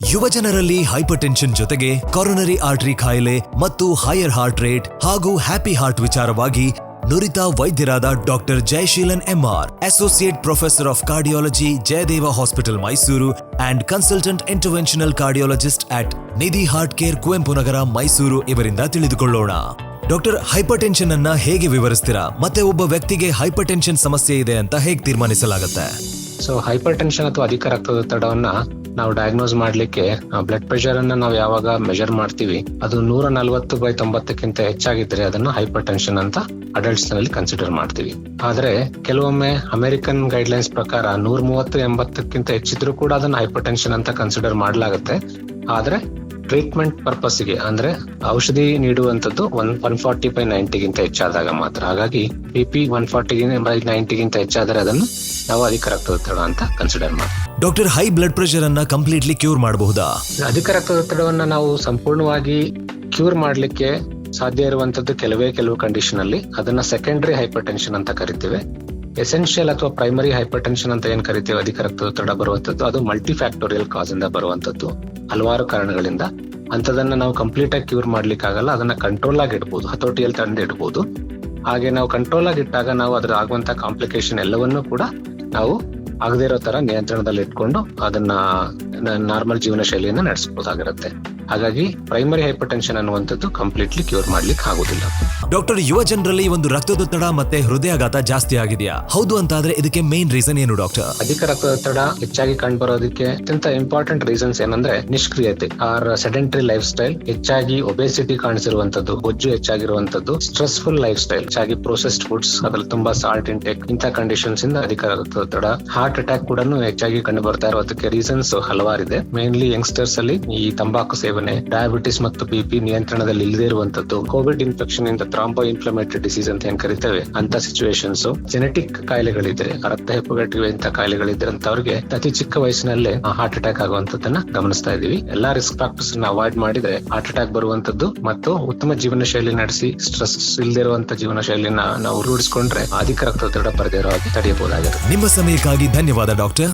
ಯುವ ಜನರಲ್ಲಿ hypertension ಜೊತೆಗೆ ಕೊರೊನರಿ ಆರ್ಟರಿ ಕಾಯಿಲೆ ಮತ್ತು ಹೈಯರ್ ಹಾರ್ಟ್ ರೇಟ್ ಹಾಗೂ ಹ್ಯಾಪಿ ಹಾರ್ಟ್ ವಿಚಾರವಾಗಿ ನುರಿತ ವೈದ್ಯರಾದ doctor Jayasheelan M R, associate professor of cardiology, Jayadeva hospital Mysuru and consultant interventional cardiologist at Nidhi heart care, Kuvempu Nagar, Mysuru ಇವರಿಂದ ತಿಳಿದುಕೊಳ್ಳೋಣ. ಡಾಕ್ಟರ್, ಹೈಪರ್ ಟೆನ್ಷನ್ ಅನ್ನ ಹೇಗೆ ವಿವರಿಸ್ತೀರಾ? ಮತ್ತೆ ಒಬ್ಬ ವ್ಯಕ್ತಿಗೆ ಹೈಪರ್ ಟೆನ್ಷನ್ ಸಮಸ್ಯೆ ಇದೆ ಅಂತ ಹೇಗೆ ತೀರ್ಮಾನಿಸಲಾಗುತ್ತೆ? ಸೊ ಹೈಪರ್ ಟೆನ್ಷನ್ ಅಥವಾ ಅಧಿಕ ರಕ್ತದೊತ್ತಡವನ್ನ ನಾವು ಡಯಾಗ್ನೋಸ್ ಮಾಡ್ಲಿಕ್ಕೆ ಬ್ಲಡ್ ಪ್ರೆಷರ್ ಅನ್ನ ನಾವು ಯಾವಾಗ ಮೆಜರ್ ಮಾಡ್ತೀವಿ ಅದು 140/90ಕ್ಕಿಂತ ಹೆಚ್ಚಾಗಿದ್ರೆ ಅದನ್ನು ಹೈಪರ್ ಟೆನ್ಷನ್ ಅಂತ ಅಡಲ್ಟ್ಸ್ ನಲ್ಲಿ ಕನ್ಸಿಡರ್ ಮಾಡ್ತೀವಿ. ಆದ್ರೆ ಕೆಲವೊಮ್ಮೆ ಅಮೆರಿಕನ್ ಗೈಡ್ಲೈನ್ಸ್ ಪ್ರಕಾರ 130/80ಕ್ಕಿಂತ ಹೆಚ್ಚಿದ್ರು ಕೂಡ ಅದನ್ನ ಹೈಪರ್ ಟೆನ್ಷನ್ ಅಂತ ಕನ್ಸಿಡರ್ ಮಾಡಲಾಗುತ್ತೆ. ಆದ್ರೆ ಟ್ರೀಟ್ಮೆಂಟ್ ಪರ್ಪಸ್ಗೆ ಅಂದ್ರೆ ಔಷಧಿ ನೀಡುವಂತದ್ದು 140/90ಗಿಂತ ಹೆಚ್ಚಾದಾಗ ಮಾತ್ರ. ಹಾಗಾಗಿ BP 140/90ಗಿಂತ ಹೆಚ್ಚಾದರೆ ಅದನ್ನು ನಾವು ಅಧಿಕ ರಕ್ತದೊತ್ತಡ ಅಂತ ಕನ್ಸಿಡರ್ ಮಾಡ್ತೀವಿ. ಡಾಕ್ಟರ್, ಹೈ ಬ್ಲಡ್ ಪ್ರೆಷರ್ ಅನ್ನ ಕಂಪ್ಲೀಟ್ಲಿ ಕ್ಯೂರ್ ಮಾಡಬಹುದಾ? ಅಧಿಕ ರಕ್ತದೊತ್ತಡವನ್ನ ನಾವು ಸಂಪೂರ್ಣವಾಗಿ ಕ್ಯೂರ್ ಮಾಡ್ಲಿಕ್ಕೆ ಸಾಧ್ಯ ಇರುವಂತದ್ದು ಕೆಲವು ಕಂಡೀಷನ್ ಅಲ್ಲಿ. ಅದನ್ನ ಸೆಕೆಂಡರಿ ಹೈಪರ್ ಟೆನ್ಷನ್ ಅಂತ ಕರಿತೀವಿ. ಎಸೆನ್ಷಿಯಲ್ ಅಥವಾ ಪ್ರೈಮರಿ ಹೈಪರ್ ಟೆನ್ಷನ್ ಅಂತ ಏನ್ ಕರಿತೀವಿ, ಅಧಿಕ ರಕ್ತದೊತ್ತಡ ಬರುವಂತದ್ದು, ಅದು ಮಲ್ಟಿಫ್ಯಾಕ್ಟೋರಿಯಲ್ ಕಾಸ್ ಇಂದ ಬರುವಂತದ್ದು, ಹಲವಾರು ಕಾರಣಗಳಿಂದ. ಅಂತದನ್ನ ನಾವು ಕಂಪ್ಲೀಟ್ ಆಗಿ ಕ್ಯೂರ್ ಮಾಡ್ಲಿಕ್ಕೆ ಆಗಲ್ಲ. ಅದನ್ನ ಕಂಟ್ರೋಲ್ ಆಗಿ ಇಡ್ಬೋದು, ಹತೋಟಿಯಲ್ಲಿ ತಂದು ಇಡ್ಬೋದು. ಹಾಗೆ ನಾವು ಕಂಟ್ರೋಲ್ ಆಗಿ ಇಟ್ಟಾಗ ನಾವು ಅದ್ರ ಆಗುವಂತ ಕಾಂಪ್ಲಿಕೇಶನ್ ಎಲ್ಲವನ್ನೂ ಕೂಡ ನಾವು ಆಗದೇ ಇರೋ ತರ ನಿಯಂತ್ರಣದಲ್ಲಿ ಇಟ್ಕೊಂಡು ಅದನ್ನ ನಾರ್ಮಲ್ ಜೀವನ ಶೈಲಿಯನ್ನ ನಡೆಸಬಹುದಾಗಿರುತ್ತೆ. ಹಾಗಾಗಿ ಪ್ರೈಮರಿ ಹೈಪರ್ ಟೆನ್ಷನ್ ಅನ್ನುವಂಥದ್ದು ಕಂಪ್ಲೀಟ್ಲಿ ಕ್ಯೂರ್ ಮಾಡ್ಲಿಕ್ಕೆ ಆಗುದಿಲ್ಲ. ಡಾಕ್ಟರ್, ಯುವ ಜನರಲ್ಲಿ ಒಂದು ರಕ್ತದೊತ್ತಡ ಮತ್ತೆ ಹೃದಯಾಘಾತ ಜಾಸ್ತಿ ಆಗಿದೆಯಾ? ಹೌದು ಅಂತಾದ್ರೆ ಇದಕ್ಕೆ ಮೇನ್ ರೀಸನ್ ಏನು ಡಾಕ್ಟರ್? ಅಧಿಕ ರಕ್ತದೊತ್ತಡ ಹೆಚ್ಚಾಗಿ ಕಂಡು ಬರೋದಕ್ಕೆ ಅತ್ಯಂತ ಇಂಪಾರ್ಟೆಂಟ್ ರೀಸನ್ಸ್ ಏನಂದ್ರೆ ನಿಷ್ಕ್ರಿಯತೆ ಆರ್ ಸೆಡೆಂಟರಿ ಲೈಫ್ ಸ್ಟೈಲ್, ಹೆಚ್ಚಾಗಿ ಒಬೆಸಿಟಿ ಕಾಣಿಸಿರುವಂತದ್ದು, ಬೊಜ್ಜು ಹೆಚ್ಚಾಗಿರುವಂತದ್ದು, ಸ್ಟ್ರೆಸ್ಫುಲ್ ಲೈಫ್ ಸ್ಟೈಲ್, ಹೆಚ್ಚಾಗಿ ಪ್ರೊಸೆಸ್ಡ್ ಫುಡ್ಸ್, ಅದ್ರಲ್ಲಿ ತುಂಬಾ ಸಾಲ್ಟ್ ಇಂಟೇಕ್, ಇಂಥ ಕಂಡೀಷನ್ಸ್ ಇಂದ ಅಧಿಕ ರಕ್ತದೊತ್ತಡ, ಹಾರ್ಟ್ ಅಟ್ಯಾಕ್ ಕೂಡ ಹೆಚ್ಚಾಗಿ ಕಂಡು ಬರ್ತಾ ಇರೋದಕ್ಕೆ ರೀಸನ್ಸ್ ಹಲವಾರಿದೆ. ಮೇನ್ಲಿ ಯಂಗ್ಸ್ಟರ್ಸ್ ಅಲ್ಲಿ ಈ ತಂಬಾಕು ಸೇವನೆ, ಡಯಾಬಿಟಿಸ್ ಮತ್ತು BP ನಿಯಂತ್ರಣದಲ್ಲಿ ಇಲ್ಲದೆ ಇರುವಂತದ್ದು, ಕೋವಿಡ್ ಇನ್ಫೆಕ್ಷನ್ ಇಂದ ಥ್ರಾಂಬೋ ಇನ್ಫ್ಲಮೇಟರಿ ಡಿಸೀಸ್ ಅಂತ ಏನ್ ಕರಿತೇವೆ ಅಂತ ಸಿಚುವೇಶನ್ಸ್, ಜೆನೆಟಿಕ್ ಕಾಯಿಲೆಗಳಿದ್ರೆ, ರಕ್ತ ಹೆಪ್ಪುಗಟ್ಟುವಿಕೆ ಇಂಥ ಕಾಯಿಲೆಗಳಿದ್ರೆ ಅಂತವ್ರಿಗೆ ಅತಿ ಚಿಕ್ಕ ವಯಸ್ಸಿನಲ್ಲೇ ಹಾರ್ಟ್ ಅಟ್ಯಾಕ್ ಆಗುವಂತದನ್ನ ಗಮನಿಸ್ತಾ ಇದೀವಿ. ಎಲ್ಲಾ ರಿಸ್ಕ್ ಫ್ಯಾಕ್ಟರ್ಸ್ ಅವಾಯ್ಡ್ ಮಾಡಿದ್ರೆ ಹಾರ್ಟ್ ಅಟ್ಯಾಕ್ ಬರುವಂತದ್ದು ಮತ್ತು ಉತ್ತಮ ಜೀವನ ಶೈಲಿ ನಡೆಸಿ ಸ್ಟ್ರೆಸ್ ಇಲ್ಲದಿರುವಂತ ಜೀವನ ಶೈಲಿನ ನಾವು ರೂಢಿಸಿಕೊಂಡ್ರೆ ಅಧಿಕ ರಕ್ತದೊತ್ತಡ ಬರದೇ ಇರೋ ಹಾಗೆ ತಡೆಯಬಹುದಾಗಿದೆ. ನಿಮ್ಮ ಸಮಯಕ್ಕಾಗಿ ಧನ್ಯವಾದ ಡಾಕ್ಟರ್.